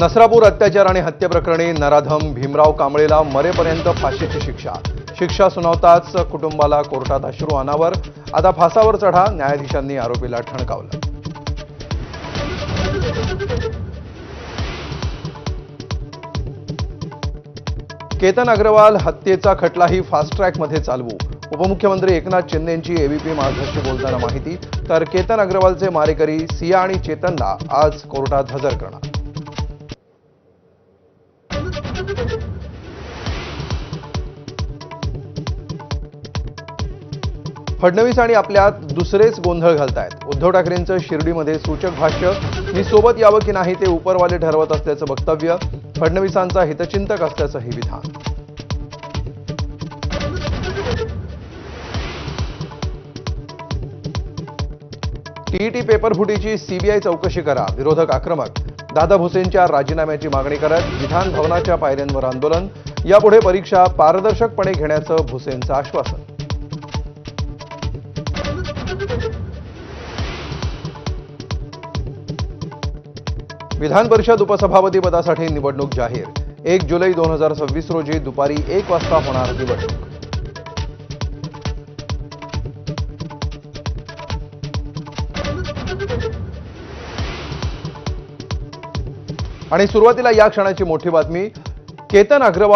नसरापूर अत्याचार आणि हत्येप्रकरणी नराधम भीमराव कांबळेला मरेपर्यंत फाशीची शिक्षा. शिक्षा सुनावताच कुटुंबाला कोर्टात अश्रू अनावर. आता फासावर चढा, न्यायाधीशांनी आरोपीला ठणकावलं. केतन अग्रवाल हत्येचा खटलाही फास्ट ट्रॅकमध्ये चालवू. उपमुख्यमंत्री एकनाथ शिंदेंची एबीपी माझाशी बोलताना माहिती. तर केतन अग्रवालचे मारेकरी सिया आणि चेतनला आज कोर्टात हजर करणार. फडणवीस आणि आपल्यात दुसरेच गोंधळ घालतायत. उद्धव ठाकरेंचं शिर्डीमध्ये सूचक भाष्य. मी सोबत यावं की नाही ते उपरवाले ठरवत असल्याचं वक्तव्य. फडणवीसांचा हितचिंतक असल्याचंही विधान. टीईटी पेपरफुटीची सीबीआय चौकशी करा. विरोधक आक्रमक. दादा भुसेंच्या राजीनाम्याची मागणी करत विधान भवनाच्या पायऱ्यांवर आंदोलन. यापुढे परीक्षा पारदर्शकपणे घेण्याचं भुसेंचं आश्वासन. विधान परिषद उपसभापती पदासाठी निवडणूक जाहीर. 1 जुलै 2026 रोजी दुपारी 1 वाजता होणार निवडणूक. आणि सुरुवातीला या क्षणाची मोठी बातमी. केतन अग्रवाल